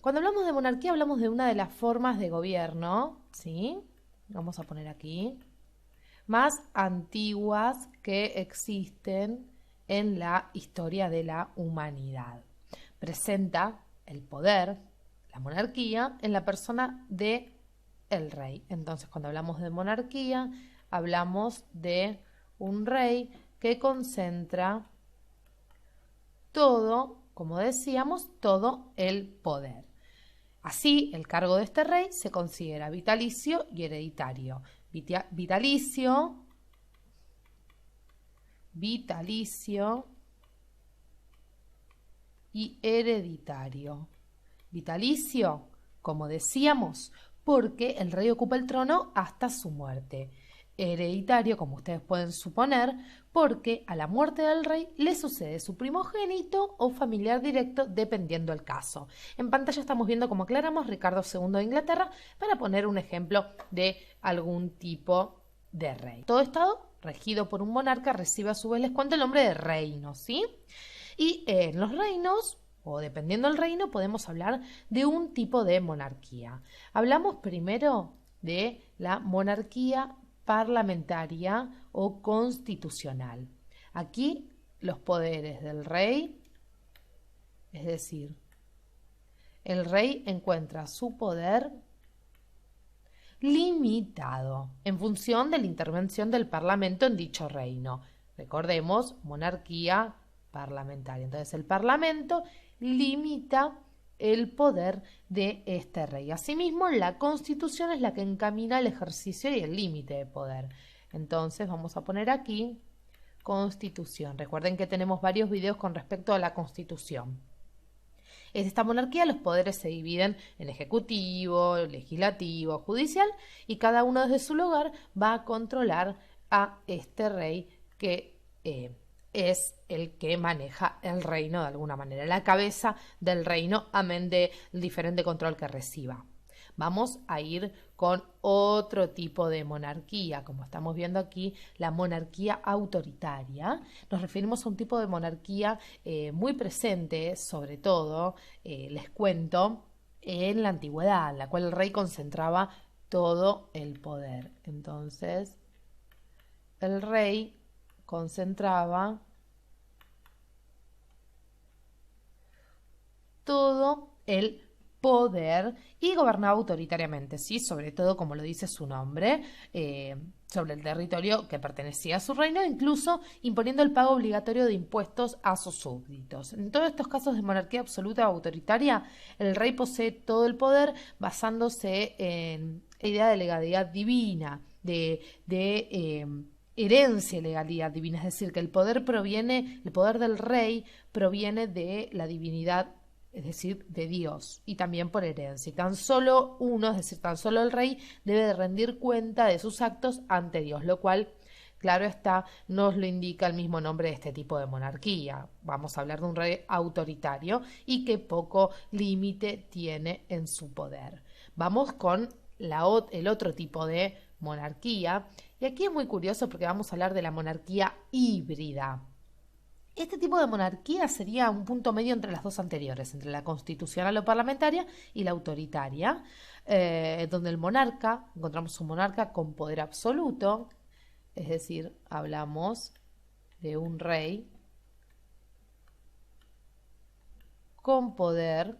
Cuando hablamos de monarquía hablamos de una de las formas de gobierno, ¿sí? Vamos a poner aquí, más antiguas que existen en la historia de la humanidad. Presenta el poder, la monarquía, en la persona de el rey. Entonces, cuando hablamos de monarquía, hablamos de un rey que concentra todo, como decíamos, todo el poder. Así, el cargo de este rey se considera vitalicio y hereditario. Vitalicio y hereditario. Vitalicio, como decíamos, porque el rey ocupa el trono hasta su muerte. Hereditario, como ustedes pueden suponer, porque a la muerte del rey le sucede su primogénito o familiar directo, dependiendo el caso. En pantalla estamos viendo, como aclaramos, Ricardo II de Inglaterra, para poner un ejemplo de algún tipo de rey. Todo estado regido por un monarca recibe a su vez, les cuento, el nombre de reino, ¿sí? Y en los reinos, o dependiendo del reino, podemos hablar de un tipo de monarquía. Hablamos primero de la monarquía parlamentaria o constitucional. Aquí los poderes del rey, es decir, el rey encuentra su poder limitado en función de la intervención del Parlamento en dicho reino. Recordemos, monarquía parlamentaria. Entonces, el Parlamento limita el poder de este rey. Asimismo, la Constitución es la que encamina el ejercicio y el límite de poder. Entonces, vamos a poner aquí Constitución. Recuerden que tenemos varios videos con respecto a la Constitución. En esta monarquía los poderes se dividen en ejecutivo, legislativo, judicial, y cada uno desde su lugar va a controlar a este rey que es el que maneja el reino de alguna manera, la cabeza del reino, amén del diferente control que reciba. Vamos a ir con otro tipo de monarquía, como estamos viendo aquí, la monarquía autoritaria. Nos referimos a un tipo de monarquía muy presente, sobre todo, les cuento, en la antigüedad, en la cual el rey concentraba todo el poder. Entonces, el rey concentraba todo el poder y gobernaba autoritariamente, ¿sí? Sobre todo, como lo dice su nombre, sobre el territorio que pertenecía a su reino, incluso imponiendo el pago obligatorio de impuestos a sus súbditos. En todos estos casos de monarquía absoluta o autoritaria, el rey posee todo el poder basándose en la idea de legalidad divina, de herencia y legalidad divina, es decir, que el poder del rey proviene de la divinidad, es decir, de Dios, y también por herencia. Y tan solo uno, es decir, tan solo el rey, debe de rendir cuenta de sus actos ante Dios, lo cual, claro está, nos lo indica el mismo nombre de este tipo de monarquía. Vamos a hablar de un rey autoritario y que poco límite tiene en su poder. Vamos con el otro tipo de monarquía, y aquí es muy curioso porque vamos a hablar de la monarquía híbrida. Este tipo de monarquía sería un punto medio entre las dos anteriores, entre la constitucional o parlamentaria y la autoritaria, donde encontramos un monarca con poder absoluto, es decir, hablamos de un rey con poder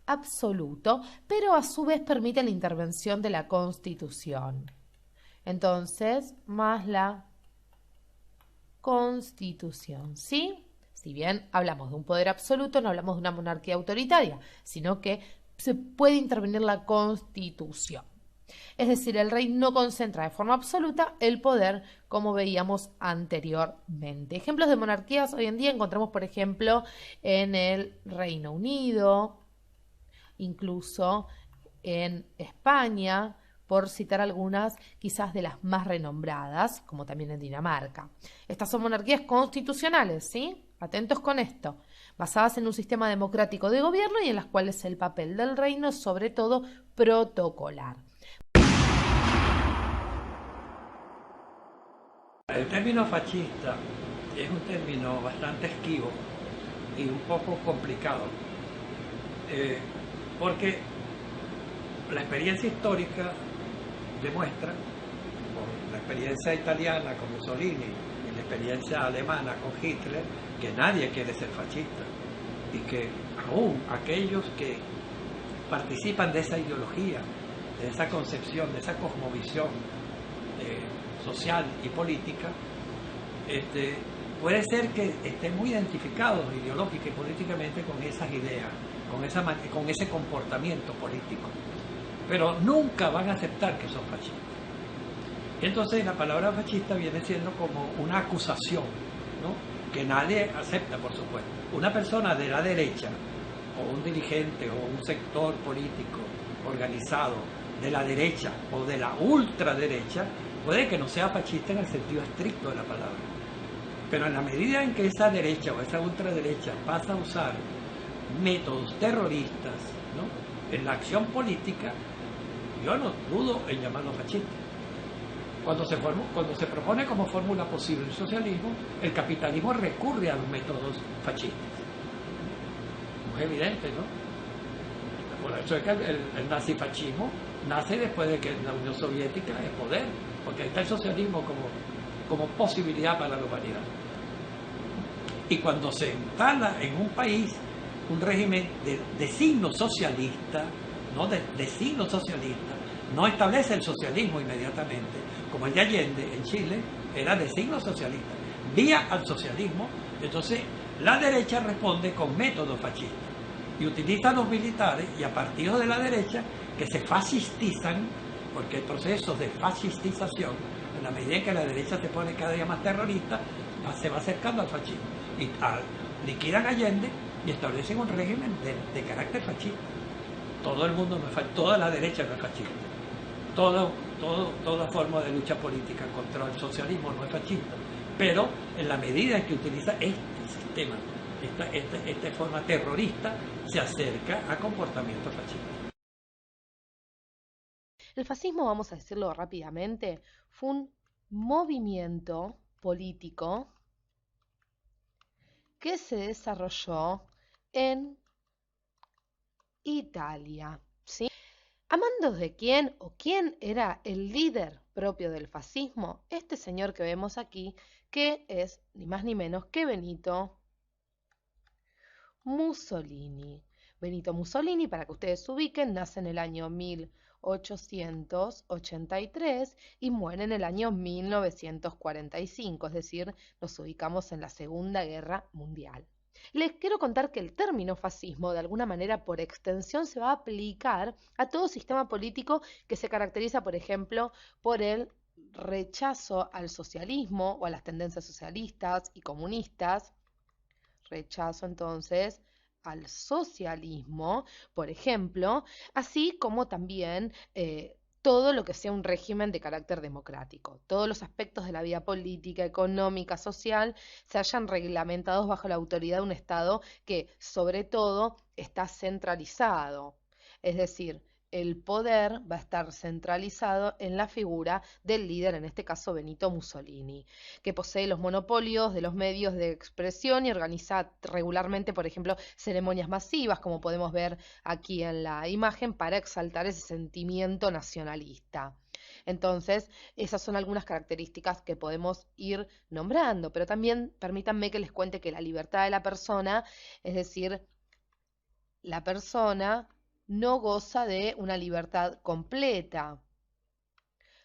absoluto, pero a su vez permite la intervención de la Constitución. Entonces, más la Constitución, ¿sí? Si bien hablamos de un poder absoluto, no hablamos de una monarquía autoritaria, sino que se puede intervenir la Constitución. Es decir, el rey no concentra de forma absoluta el poder, como veíamos anteriormente. Ejemplos de monarquías hoy en día encontramos, por ejemplo, en el Reino Unido, incluso en España, por citar algunas quizás de las más renombradas, como también en Dinamarca. Estas son monarquías constitucionales, ¿sí? Atentos con esto, basadas en un sistema democrático de gobierno y en las cuales el papel del reino es sobre todo protocolar. El término fascista es un término bastante esquivo y un poco complicado. eh, porque la experiencia histórica demuestra, por la experiencia italiana con Mussolini y la experiencia alemana con Hitler, que nadie quiere ser fascista y que aún aquellos que participan de esa ideología, de esa concepción, de esa cosmovisión social y política, puede ser que estén muy identificados ideológica y políticamente con esas ideas, con ese comportamiento político, pero nunca van a aceptar que son fascistas. Entonces la palabra fascista viene siendo como una acusación, ¿no?, que nadie acepta, por supuesto. Una persona de la derecha, o un dirigente, o un sector político organizado de la derecha o de la ultraderecha, puede que no sea fascista en el sentido estricto de la palabra. Pero en la medida en que esa derecha o esa ultraderecha pasa a usar métodos terroristas, ¿no?, en la acción política, yo no dudo en llamarlo fascista. Cuando se propone como fórmula posible el socialismo, el capitalismo recurre a los métodos fascistas. Es evidente, ¿no? Por eso es que el nazifascismo nace después de que la Unión Soviética es poder, porque está el socialismo como posibilidad para la humanidad. Y cuando se instala en un país un régimen de signo socialista, ¿no?, de signo socialista, no establece el socialismo inmediatamente, como el de Allende en Chile era de signo socialista, vía al socialismo. Entonces la derecha responde con métodos fascistas y utiliza a los militares y a partidos de la derecha que se fascistizan, porque el proceso de fascistización, en la medida en que la derecha se pone cada día más terrorista, se va acercando al fascismo y liquidan a Allende y establecen un régimen de carácter fascista. Todo el mundo no es fascista, toda la derecha no es fascista. Toda forma de lucha política contra el socialismo no es fascista, pero en la medida en que utiliza este sistema, esta forma terrorista, se acerca a comportamientos fascistas. El fascismo, vamos a decirlo rápidamente, fue un movimiento político que se desarrolló en Italia, ¿sí? ¿A mandos de quién o quién era el líder propio del fascismo? Este señor que vemos aquí, que es ni más ni menos que Benito Mussolini. Benito Mussolini, para que ustedes se ubiquen, nace en el año 1883 y muere en el año 1945, es decir, nos ubicamos en la Segunda Guerra Mundial. Les quiero contar que el término fascismo, de alguna manera por extensión, se va a aplicar a todo sistema político que se caracteriza, por ejemplo, por el rechazo al socialismo o a las tendencias socialistas y comunistas. Rechazo entonces al socialismo, por ejemplo, así como también todo lo que sea un régimen de carácter democrático. Todos los aspectos de la vida política, económica, social, se hayan reglamentados bajo la autoridad de un Estado que, sobre todo, está centralizado. Es decir, el poder va a estar centralizado en la figura del líder, en este caso Benito Mussolini, que posee los monopolios de los medios de expresión y organiza regularmente, por ejemplo, ceremonias masivas, como podemos ver aquí en la imagen, para exaltar ese sentimiento nacionalista. Entonces, esas son algunas características que podemos ir nombrando, pero también permítanme que les cuente que la libertad de la persona, es decir, la persona no goza de una libertad completa.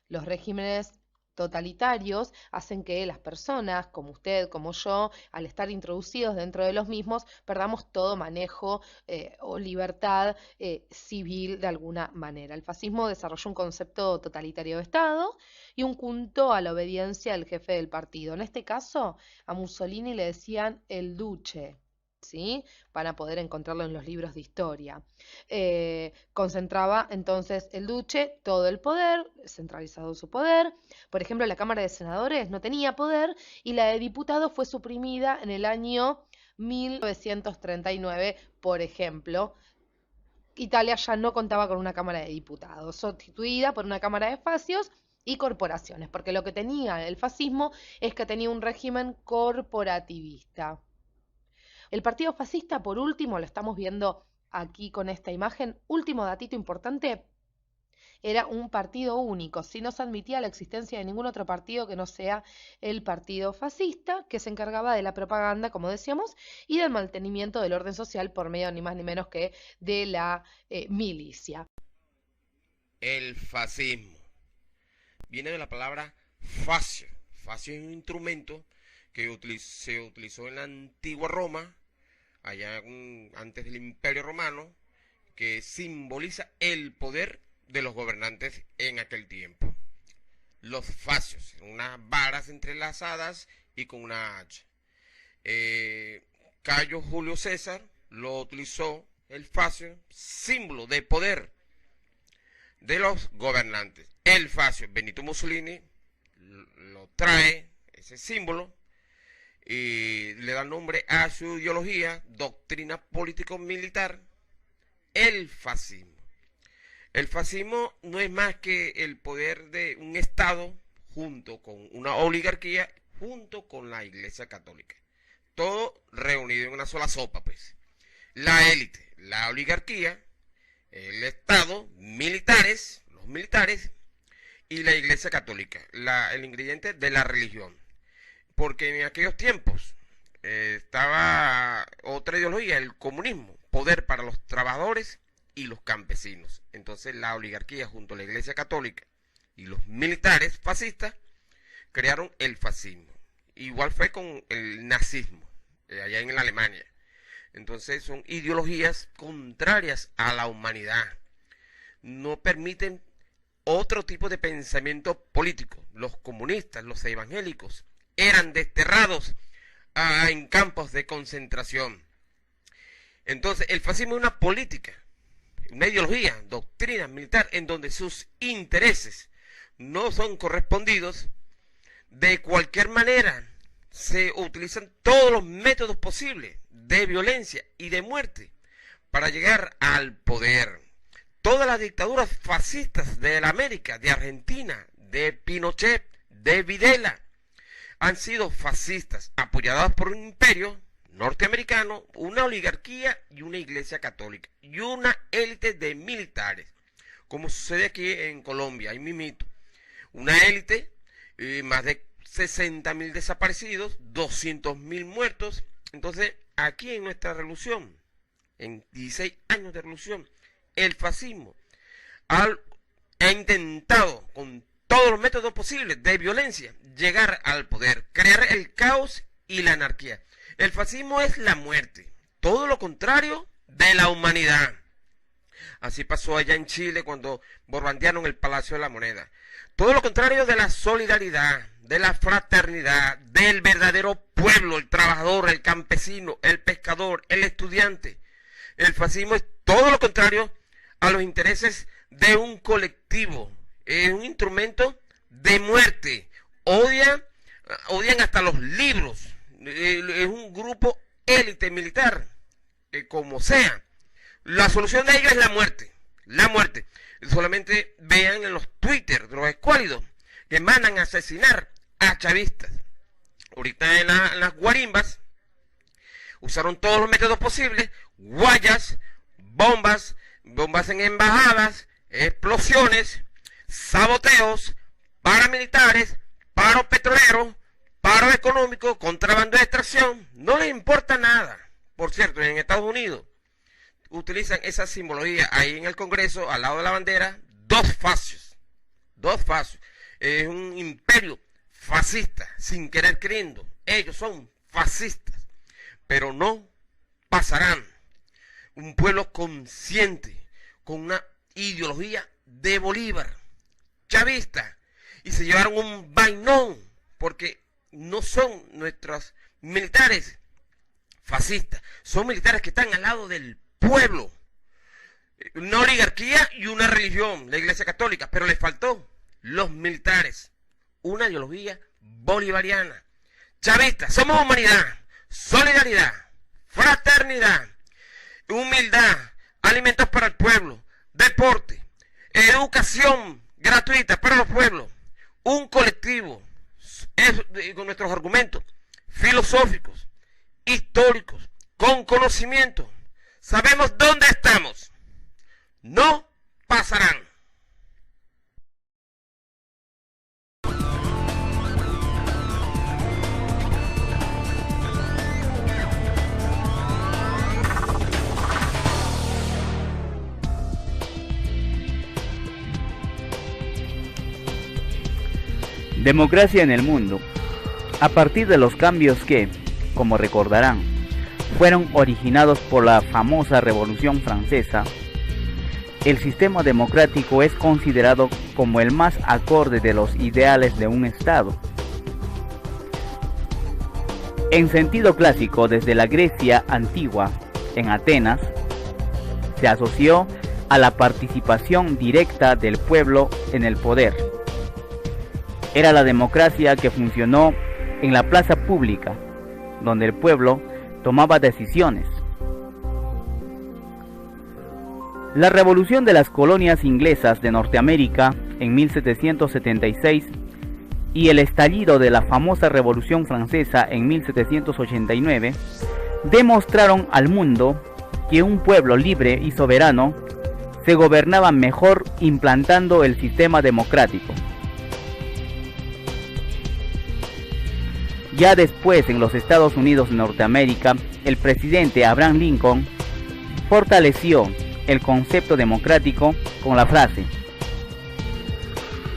Los regímenes totalitarios hacen que las personas, como usted, como yo, al estar introducidos dentro de los mismos, perdamos todo manejo o libertad civil de alguna manera. El fascismo desarrolló un concepto totalitario de Estado y un culto a la obediencia del jefe del partido. En este caso, a Mussolini le decían el duce. ¿Sí? Van a poder encontrarlo en los libros de historia. Concentraba entonces el duce todo el poder, centralizado su poder. Por ejemplo, la Cámara de Senadores no tenía poder y la de Diputados fue suprimida en el año 1939, por ejemplo. Italia ya no contaba con una Cámara de Diputados, sustituida por una Cámara de Espacios y corporaciones, porque lo que tenía el fascismo es que tenía un régimen corporativista. El partido fascista, por último, lo estamos viendo aquí con esta imagen. Último datito importante. Era un partido único, si no se admitía la existencia de ningún otro partido que no sea el partido fascista, que se encargaba de la propaganda, como decíamos, y del mantenimiento del orden social por medio ni más ni menos que de la milicia. El fascismo viene de la palabra fascio. Fascio es un instrumento que se utilizó en la antigua Roma, allá antes del Imperio Romano, que simboliza el poder de los gobernantes en aquel tiempo. Los fascios, unas varas entrelazadas y con una hacha. Cayo Julio César lo utilizó, el fascio, símbolo de poder de los gobernantes. El fascio, Benito Mussolini lo trae, ese símbolo, y le da nombre a su ideología, doctrina político-militar, el fascismo. El fascismo no es más que el poder de un Estado junto con una oligarquía, junto con la Iglesia Católica. Todo reunido en una sola sopa, pues. La élite, la oligarquía, el Estado, los militares y la Iglesia Católica, el ingrediente de la religión. Porque en aquellos tiempos estaba otra ideología, el comunismo, poder para los trabajadores y los campesinos. Entonces la oligarquía junto a la Iglesia Católica y los militares fascistas crearon el fascismo. Igual fue con el nazismo, allá en la Alemania. Entonces son ideologías contrarias a la humanidad. No permiten otro tipo de pensamiento político. Los comunistas, los evangélicos, eran desterrados en campos de concentración. Entonces el fascismo es una política, una ideología, doctrina militar en donde sus intereses no son correspondidos. De cualquier manera se utilizan todos los métodos posibles de violencia y de muerte para llegar al poder. Todas las dictaduras fascistas de la América, de Argentina, de Pinochet, de Videla, han sido fascistas, apoyadas por un imperio norteamericano, una oligarquía y una iglesia católica y una élite de militares, como sucede aquí en Colombia, ahí mismito, una élite, más de 60.000 desaparecidos, 200.000 muertos. Entonces aquí en nuestra revolución, en 16 años de revolución, el fascismo ha intentado con todos los métodos posibles de violencia llegar al poder, crear el caos y la anarquía. El fascismo es la muerte, todo lo contrario de la humanidad. Así pasó allá en Chile cuando bombardearon el Palacio de la Moneda. Todo lo contrario de la solidaridad, de la fraternidad, del verdadero pueblo, el trabajador, el campesino, el pescador, el estudiante. El fascismo es todo lo contrario a los intereses de un colectivo. Es un instrumento de muerte. Odian hasta los libros. Es un grupo élite militar, como sea. La solución de ello es la muerte. La muerte. Solamente vean en los Twitter de los escuálidos que mandan a asesinar a chavistas. Ahorita en las guarimbas usaron todos los métodos posibles, guayas, bombas en embajadas, explosiones, saboteos, paramilitares, paro petrolero, paro económico, contrabando de extracción. No les importa nada. Por cierto, en Estados Unidos utilizan esa simbología ahí en el Congreso, al lado de la bandera, dos fascios. Es un imperio fascista, sin querer queriendo. Ellos son fascistas, pero no pasarán. Un pueblo consciente, con una ideología de Bolívar, chavista, y se llevaron un vainón, porque no son nuestros militares fascistas, son militares que están al lado del pueblo. Una oligarquía y una religión, la Iglesia Católica, pero les faltó los militares, una ideología bolivariana, chavista. Somos humanidad, solidaridad, fraternidad, humildad, alimentos para el pueblo, deporte, educación gratuita para los pueblos, un colectivo, con nuestros argumentos filosóficos, históricos, con conocimiento, Sabemos dónde estamos. No pasarán. Democracia en el mundo. A partir de los cambios que, como recordarán, fueron originados por la famosa Revolución Francesa, el sistema democrático es considerado como el más acorde de los ideales de un Estado. En sentido clásico, desde la Grecia antigua, en Atenas, se asoció a la participación directa del pueblo en el poder. Era la democracia que funcionó en la plaza pública, donde el pueblo tomaba decisiones. La revolución de las colonias inglesas de Norteamérica en 1776 y el estallido de la famosa Revolución Francesa en 1789 demostraron al mundo que un pueblo libre y soberano se gobernaba mejor implantando el sistema democrático. Ya después, en los Estados Unidos de Norteamérica, el presidente Abraham Lincoln fortaleció el concepto democrático con la frase: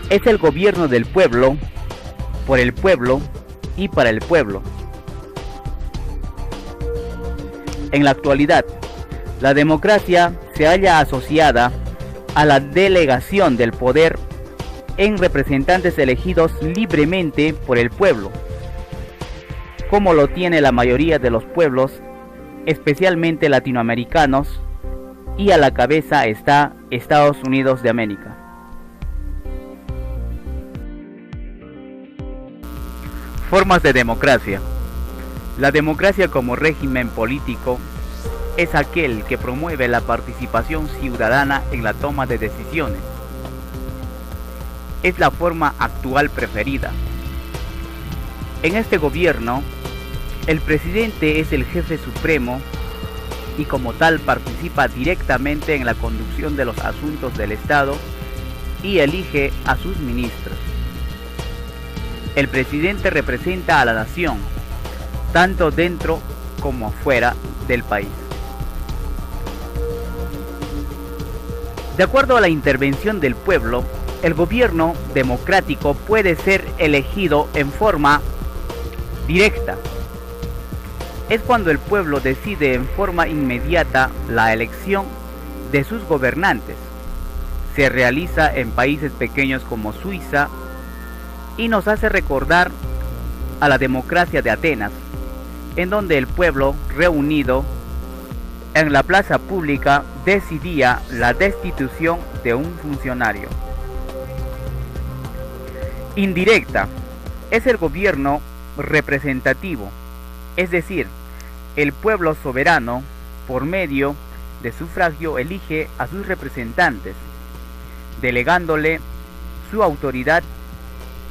es el gobierno del pueblo, por el pueblo y para el pueblo. En la actualidad, la democracia se halla asociada a la delegación del poder en representantes elegidos libremente por el pueblo, como lo tiene la mayoría de los pueblos, especialmente latinoamericanos, y a la cabeza está Estados Unidos de América. Formas de democracia. La democracia como régimen político es aquel que promueve la participación ciudadana en la toma de decisiones. Es la forma actual preferida. En este gobierno, el presidente es el jefe supremo y como tal participa directamente en la conducción de los asuntos del Estado y elige a sus ministros. El presidente representa a la nación, tanto dentro como fuera del país. De acuerdo a la intervención del pueblo, el gobierno democrático puede ser elegido en forma directa. Es cuando el pueblo decide en forma inmediata la elección de sus gobernantes. Se realiza en países pequeños como Suiza y nos hace recordar a la democracia de Atenas, en donde el pueblo reunido en la plaza pública decidía la destitución de un funcionario. Indirecta es el gobierno representativo, es decir, el pueblo soberano, por medio de sufragio, elige a sus representantes, delegándole su autoridad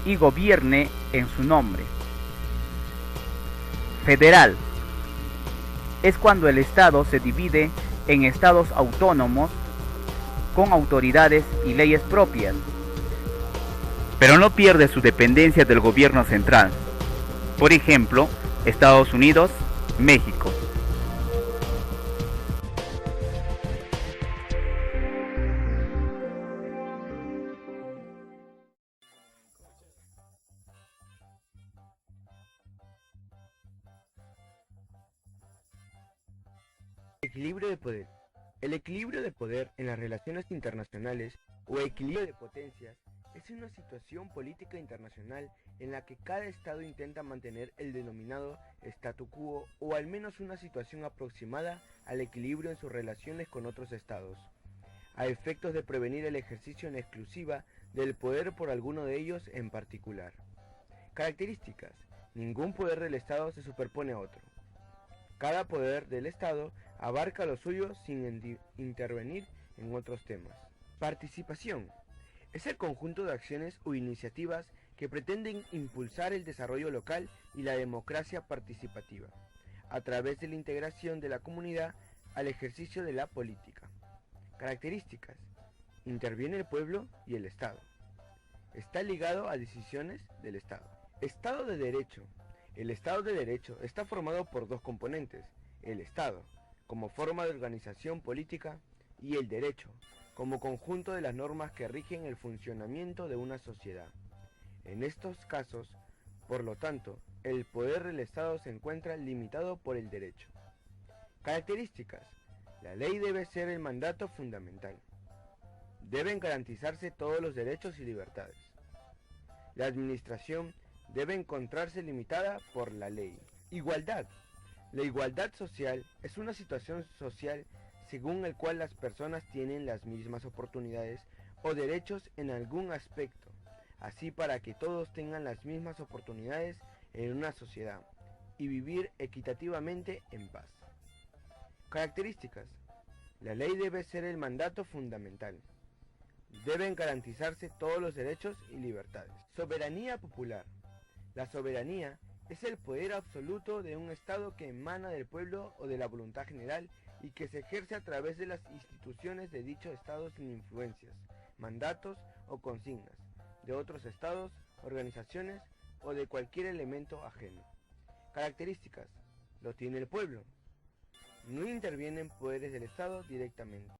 y gobierne en su nombre. Federal es cuando el Estado se divide en estados autónomos con autoridades y leyes propias, pero no pierde su dependencia del gobierno central. Por ejemplo, Estados Unidos, México. Equilibrio de poder. El equilibrio de poder en las relaciones internacionales o equilibrio de potencias es una situación política internacional en la que cada estado intenta mantener el denominado statu quo o al menos una situación aproximada al equilibrio en sus relaciones con otros estados, a efectos de prevenir el ejercicio en exclusiva del poder por alguno de ellos en particular. Características. Ningún poder del estado se superpone a otro. Cada poder del estado abarca lo suyo sin intervenir en otros temas. Participación. Es el conjunto de acciones o iniciativas que pretenden impulsar el desarrollo local y la democracia participativa, a través de la integración de la comunidad al ejercicio de la política. Características. Interviene el pueblo y el Estado. Está ligado a decisiones del Estado. Estado de Derecho. El Estado de Derecho está formado por dos componentes: el Estado, como forma de organización política, y el derecho, como conjunto de las normas que rigen el funcionamiento de una sociedad. En estos casos, por lo tanto, el poder del Estado se encuentra limitado por el derecho. Características. La ley debe ser el mandato fundamental. Deben garantizarse todos los derechos y libertades. La administración debe encontrarse limitada por la ley. Igualdad. La igualdad social es una situación social según el cual las personas tienen las mismas oportunidades o derechos en algún aspecto, así para que todos tengan las mismas oportunidades en una sociedad y vivir equitativamente en paz. Características. La ley debe ser el mandato fundamental. Deben garantizarse todos los derechos y libertades. Soberanía popular. La soberanía es el poder absoluto de un Estado que emana del pueblo o de la voluntad general y que se ejerce a través de las instituciones de dicho Estado sin influencias, mandatos o consignas de otros Estados, organizaciones o de cualquier elemento ajeno. Características. Lo tiene el pueblo. No intervienen poderes del Estado directamente.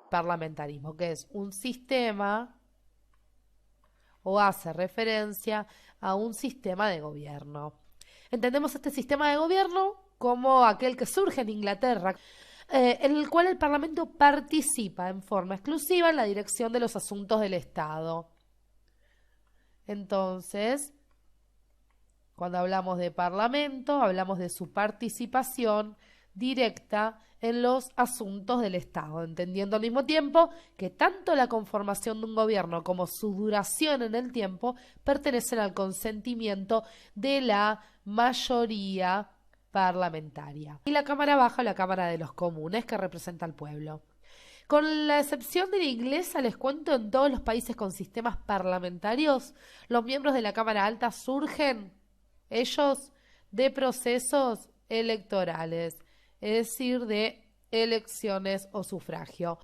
Parlamentarismo, que es un sistema o hace referencia a un sistema de gobierno. Entendemos este sistema de gobierno como aquel que surge en Inglaterra, en el cual el Parlamento participa en forma exclusiva en la dirección de los asuntos del Estado. Entonces, cuando hablamos de Parlamento, hablamos de su participación directa en los asuntos del Estado, entendiendo al mismo tiempo que tanto la conformación de un gobierno como su duración en el tiempo pertenecen al consentimiento de la mayoría parlamentaria. Y la Cámara Baja, la Cámara de los Comunes, que representa al pueblo. Con la excepción de la inglesa, les cuento, en todos los países con sistemas parlamentarios, los miembros de la Cámara Alta surgen, ellos, de procesos electorales, es decir, de elecciones o sufragio.